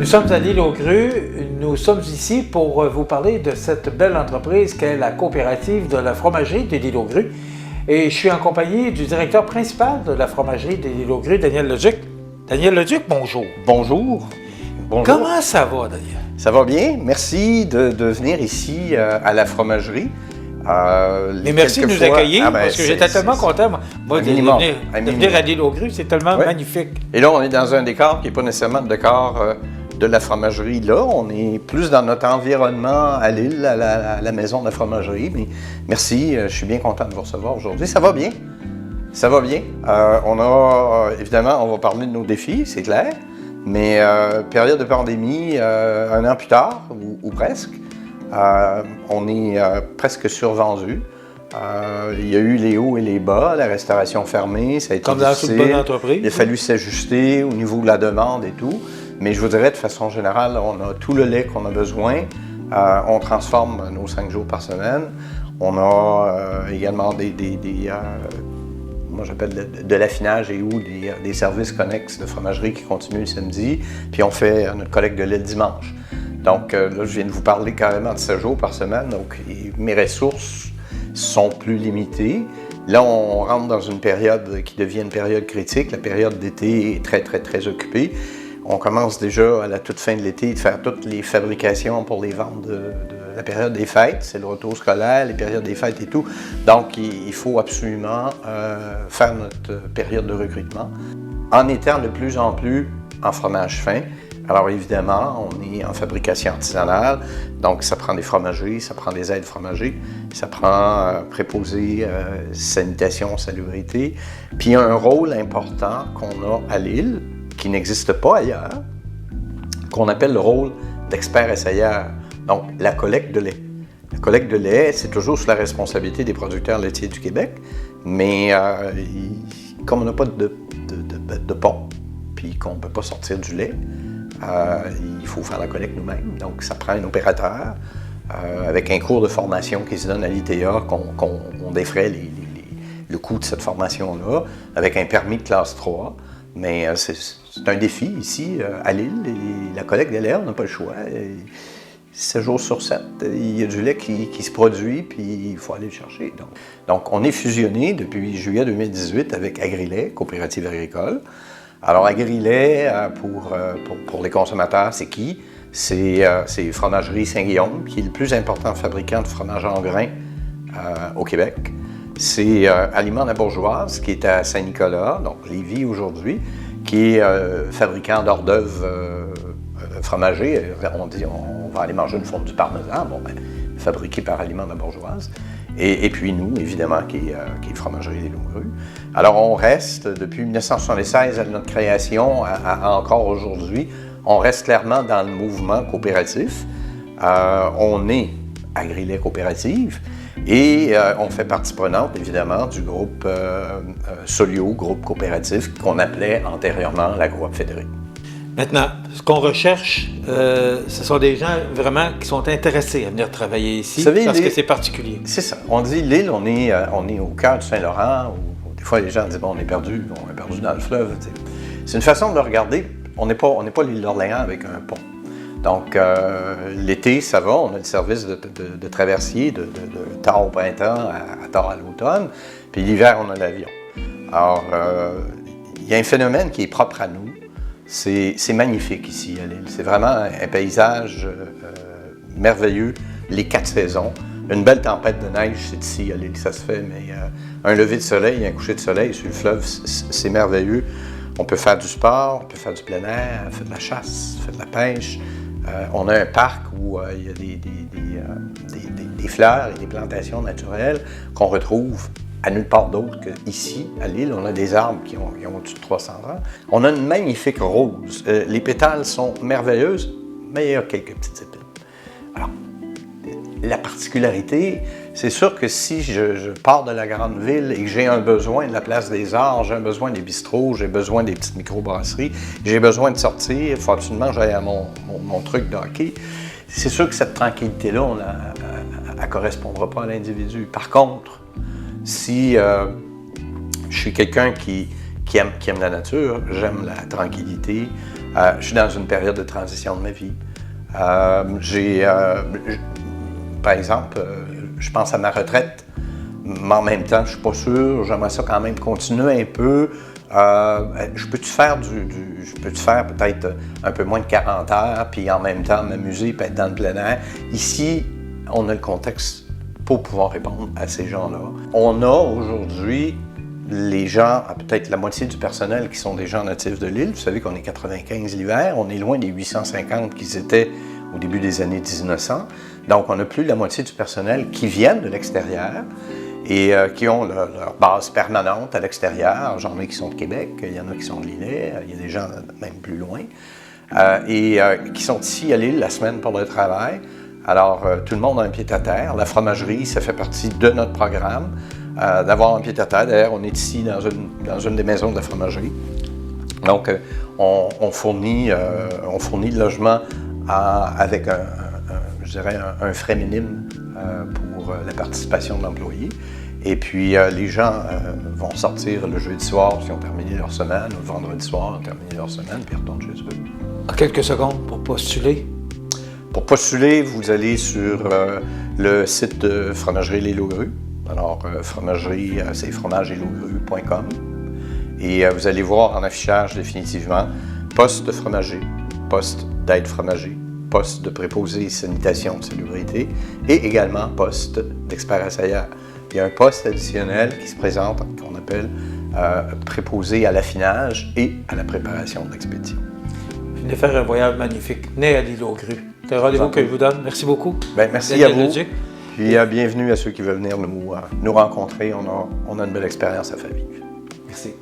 Nous sommes à l'île aux Grues. Nous sommes ici pour vous parler de cette belle entreprise qu'est la coopérative de la fromagerie de l'île aux Grues. Et je suis en compagnie du directeur principal de la fromagerie de l'île aux Grues, Daniel Leduc. Daniel Leduc, bonjour. Bonjour. Bonjour. Comment ça va, Daniel? Ça va bien. Merci de venir ici à la fromagerie. Mais merci de nous accueillir, parce que j'étais tellement content, moi, de venir à l'île aux Grues. C'est tellement magnifique. Et là, on est dans un décor qui n'est pas nécessairement le décor de la fromagerie. Là, on est plus dans notre environnement à l'île, à la maison de la fromagerie. Mais merci, je suis bien content de vous recevoir aujourd'hui. Ça va bien? Ça va bien. Évidemment, on va parler de nos défis, c'est clair. Mais période de pandémie, un an plus tard, ou presque, on est presque survendu. Il y a eu les hauts et les bas, la restauration fermée, ça a été difficile. Comme dans toute bonne entreprise. Il a fallu s'ajuster au niveau de la demande et tout. Mais je vous dirais, de façon générale, on a tout le lait qu'on a besoin. On transforme nos 5 jours par semaine. On a également moi j'appelle de l'affinage et des services connexes de fromagerie qui continuent le samedi. Puis on fait notre collecte de lait le dimanche. Donc là, je viens de vous parler carrément de 7 jours par semaine. Donc mes ressources sont plus limitées. Là, on rentre dans une période qui devient une période critique. La période d'été est très, très, très occupée. On commence déjà à la toute fin de l'été de faire toutes les fabrications pour les ventes de la période des fêtes. C'est le retour scolaire, les périodes des fêtes et tout. Donc, il faut absolument faire notre période de recrutement en étant de plus en plus en fromage fin. Alors, évidemment, on est en fabrication artisanale. Donc, ça prend des fromagers, ça prend des aides fromagers, ça prend préposés, sanitation, salubrité. Puis, il y a un rôle important qu'on a à l'île, qui n'existe pas ailleurs, qu'on appelle le rôle d'expert essayeur. Donc, la collecte de lait. La collecte de lait, c'est toujours sous la responsabilité des producteurs laitiers du Québec, mais comme on n'a pas de pont, puis qu'on ne peut pas sortir du lait, il faut faire la collecte nous-mêmes. Donc, ça prend un opérateur avec un cours de formation qui se donne à l'ITA, qu'on défraie le coût de cette formation-là, avec un permis de classe 3. Mais c'est un défi ici, à l'île. La collecte de lait, on n'a pas le choix. 7 jours sur 7, il y a du lait qui se produit, puis il faut aller le chercher. Donc, on est fusionné depuis juillet 2018 avec Agrilait, coopérative agricole. Alors, Agrilait, pour les consommateurs, c'est qui? C'est Fromagerie Saint-Guillaume, qui est le plus important fabricant de fromage en grains au Québec. C'est Aliments La Bourgeoise, qui est à Saint-Nicolas, donc Lévis aujourd'hui, qui est fabricant d'hors d'œuvre fromagers. On dit on va aller manger une forme du parmesan, fabriqué par Aliments La Bourgeoise. Et puis nous, évidemment, qui est Fromagerie des Îles aux Grues. Alors on reste, depuis 1976 à notre création, encore aujourd'hui, on reste clairement dans le mouvement coopératif. On est Agrilait Coopérative. Et on fait partie prenante, évidemment, du groupe Solio, groupe coopératif, qu'on appelait antérieurement la Groupe Fédérée. Maintenant, ce qu'on recherche, ce sont des gens vraiment qui sont intéressés à venir travailler ici, parce que c'est particulier. C'est ça. On dit l'île, on est au cœur du Saint-Laurent, où des fois les gens disent, on est perdu dans le fleuve. T'sais. C'est une façon de le regarder. On n'est pas l'île d'Orléans avec un pont. Donc, l'été, ça va, on a le service de traversier de tard au printemps à tard à l'automne. Puis l'hiver, on a l'avion. Alors, il y a un phénomène qui est propre à nous. C'est magnifique ici à l'île. C'est vraiment un paysage merveilleux, les 4 saisons. Une belle tempête de neige, c'est ici à l'île, ça se fait, mais un lever de soleil, un coucher de soleil sur le fleuve, c'est merveilleux. On peut faire du sport, on peut faire du plein air, faire de la chasse, faire de la pêche. On a un parc où il y a des fleurs et des plantations naturelles qu'on retrouve à nulle part d'autre qu'ici, à l'île. On a des arbres qui ont au-dessus de 300 ans. On a une magnifique rose. Les pétales sont merveilleuses, mais il y a quelques petites épines. Alors, la particularité, c'est sûr que si je pars de la grande ville et que j'ai un besoin de la place des Arts, j'ai un besoin des bistrots, j'ai besoin des petites microbrasseries, j'ai besoin de sortir, il faut absolument que j'aille à mon truc de hockey, c'est sûr que cette tranquillité-là, elle ne correspondra pas à l'individu. Par contre, si je suis quelqu'un qui aime la nature, j'aime la tranquillité, Je suis dans une période de transition de ma vie. Par exemple, je pense à ma retraite, mais en même temps, je ne suis pas sûr. J'aimerais ça quand même continuer un peu. Je peux-tu faire peut-être un peu moins de 40 heures, puis en même temps m'amuser, puis être dans le plein air. Ici, on a le contexte pour pouvoir répondre à ces gens-là. On a aujourd'hui les gens, peut-être la moitié du personnel qui sont des gens natifs de l'île. Vous savez qu'on est 95 l'hiver, on est loin des 850 qu'ils étaient au début des années 1900. Donc, on a plus de la moitié du personnel qui viennent de l'extérieur et qui ont leur base permanente à l'extérieur. J'en ai qui sont de Québec, il y en a qui sont de l'île, il y a des gens même plus loin, et qui sont ici à l'île la semaine pour le travail. Alors, tout le monde a un pied-à-terre. La fromagerie, ça fait partie de notre programme, d'avoir un pied-à-terre. D'ailleurs, on est ici dans une des maisons de la fromagerie. Donc, on fournit le logement avec un frais minime pour la participation de l'employé. Et puis, les gens vont sortir le jeudi soir s'ils ont terminé leur semaine, ou le vendredi soir, ils ont terminé leur semaine, puis ils retournent chez eux. En quelques secondes pour postuler. Pour postuler, vous allez sur le site de Fromagerie Les Laugrues. Alors, fromagerie, c'est fromageslesLaugrues.com. Et vous allez voir en affichage définitivement poste de fromager, poste d'aide fromager, poste de préposé sanitation de salubrité et également poste d'expert assailleur. Il y a un poste additionnel qui se présente, qu'on appelle préposé à l'affinage et à la préparation de l'expédition. Venez faire un voyage magnifique, né à l'île aux Grues. C'est un rendez-vous que je vous donne. Merci beaucoup. Bien, merci à vous. Puis bienvenue à ceux qui veulent venir nous rencontrer. On a une belle expérience à faire vivre. Merci.